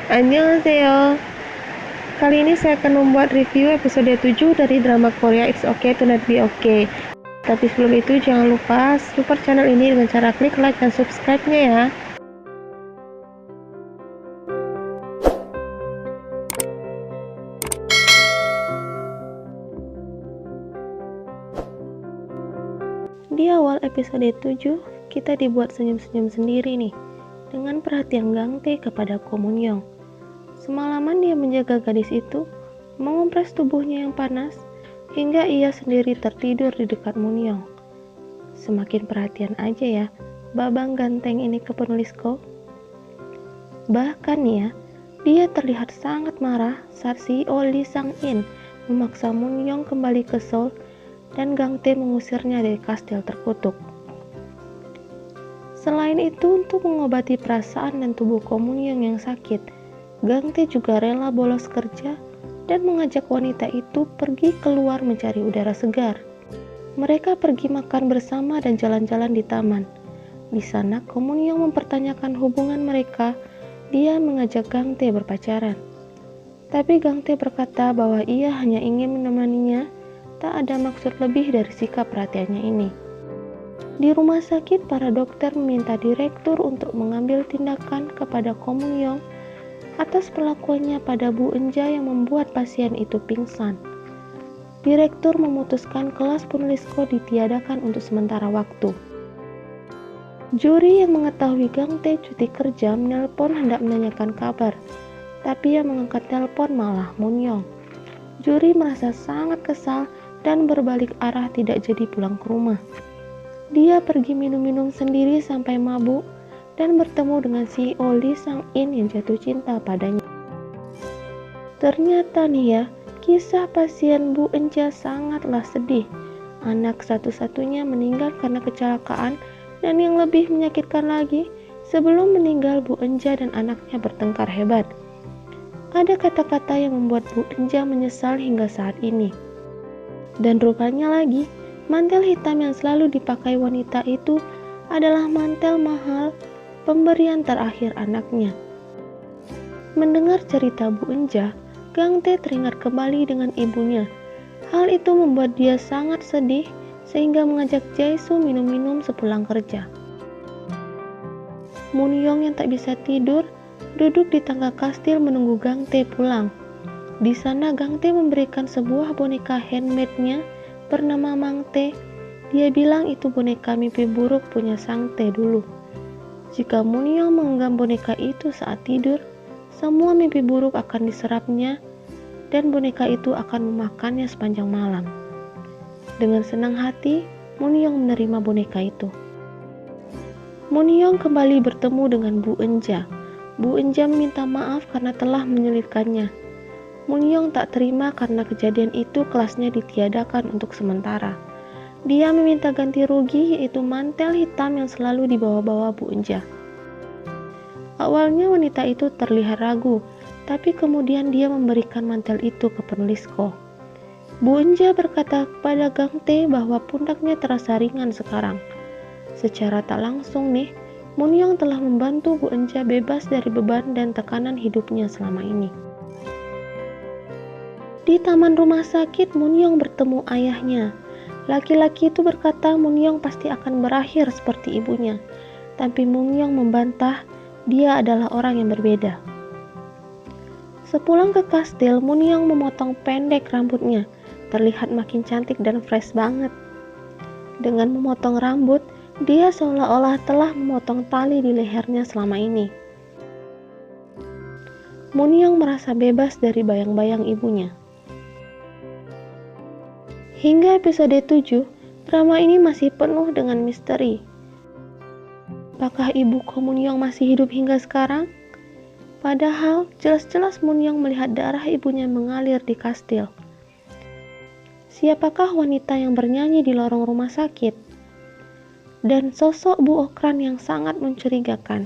Annyeonghaseyo. Kali ini saya akan membuat review episode 7 dari drama Korea It's Okay to Not Be Okay. Tapi sebelum itu jangan lupa support channel ini dengan cara klik like dan subscribe-nya ya. Di awal episode 7, kita dibuat senyum-senyum sendiri nih, dengan perhatian Gangtae kepada Ko Moon-young. Semalaman dia menjaga gadis itu, mengompres tubuhnya yang panas, hingga ia sendiri tertidur di dekat Moon-young. Semakin perhatian aja ya, babang ganteng ini ke penulis Ko. Bahkan ya, dia terlihat sangat marah saat CEO Lee Sang-in memaksa Moon-young kembali ke Seoul dan Gangtae mengusirnya dari kastil terkutuk. Selain itu, untuk mengobati perasaan dan tubuh Ko Moon-young yang sakit, Gangtae juga rela bolos kerja dan mengajak wanita itu pergi keluar mencari udara segar. Mereka pergi makan bersama dan jalan-jalan di taman. Di sana, Ko Moon-young mempertanyakan hubungan mereka. Dia mengajak Gangtae berpacaran. Tapi Gangtae berkata bahwa ia hanya ingin menemaninya, tak ada maksud lebih dari sikap perhatiannya ini. Di rumah sakit, para dokter meminta direktur untuk mengambil tindakan kepada Ko Moon-young atas perlakuannya pada Bu Eunja yang membuat pasien itu pingsan. Direktur memutuskan kelas penulis Ko ditiadakan untuk sementara waktu. Juri yang mengetahui Gangtae cuti kerja menelpon hendak menanyakan kabar, tapi yang mengangkat telepon malah Moon-young. Juri merasa sangat kesal dan berbalik arah tidak jadi pulang ke rumah. Dia pergi minum-minum sendiri sampai mabuk dan bertemu dengan CEO Lee Sang-in yang jatuh cinta padanya. Ternyata nih ya, kisah pasien Bu Eunja sangatlah sedih. Anak satu-satunya meninggal karena kecelakaan, dan yang lebih menyakitkan lagi, sebelum meninggal Bu Eunja dan anaknya bertengkar hebat. Ada kata-kata yang membuat Bu Eunja menyesal hingga saat ini. Dan rupanya lagi, mantel hitam yang selalu dipakai wanita itu adalah mantel mahal pemberian terakhir anaknya. Mendengar cerita Bu Eunja, Gangtae teringat kembali dengan ibunya. Hal itu membuat dia sangat sedih sehingga mengajak Jae-soo minum-minum sepulang kerja. Moon-young yang tak bisa tidur duduk di tangga kastil menunggu Gangtae pulang. Di sana Gangtae memberikan sebuah boneka handmade-nya bernama Mangtae. Dia bilang itu boneka mimpi buruk punya Sang-tae dulu. Jika Moon-young menggenggam boneka itu saat tidur, semua mimpi buruk akan diserapnya dan boneka itu akan memakannya sepanjang malam. Dengan senang hati, Moon-young menerima boneka itu. Moon-young kembali bertemu dengan Bu Eunja. Bu Eunja meminta maaf karena telah menyulitkannya. Moon-young tak terima karena kejadian itu kelasnya ditiadakan untuk sementara. Dia meminta ganti rugi, yaitu mantel hitam yang selalu dibawa-bawa Bu Eunja. Awalnya wanita itu terlihat ragu, tapi kemudian dia memberikan mantel itu ke penulis Ko. Bu Eunja berkata kepada Gangtae bahwa pundaknya terasa ringan sekarang. Secara tak langsung nih, Moon-young telah membantu Bu Eunja bebas dari beban dan tekanan hidupnya selama ini. Di taman rumah sakit, Moon-young bertemu ayahnya. Laki-laki itu berkata Moon-young pasti akan berakhir seperti ibunya. Tapi Moon-young membantah dia adalah orang yang berbeda. Sepulang ke kastil, Moon-young memotong pendek rambutnya. Terlihat makin cantik dan fresh banget. Dengan memotong rambut, dia seolah-olah telah memotong tali di lehernya selama ini. Moon-young merasa bebas dari bayang-bayang ibunya. Hingga episode 7, drama ini masih penuh dengan misteri. Apakah ibu Ko Moon-young masih hidup hingga sekarang? Padahal, jelas-jelas Moon-young melihat darah ibunya mengalir di kastil. Siapakah wanita yang bernyanyi di lorong rumah sakit? Dan sosok Bu Okran yang sangat mencurigakan.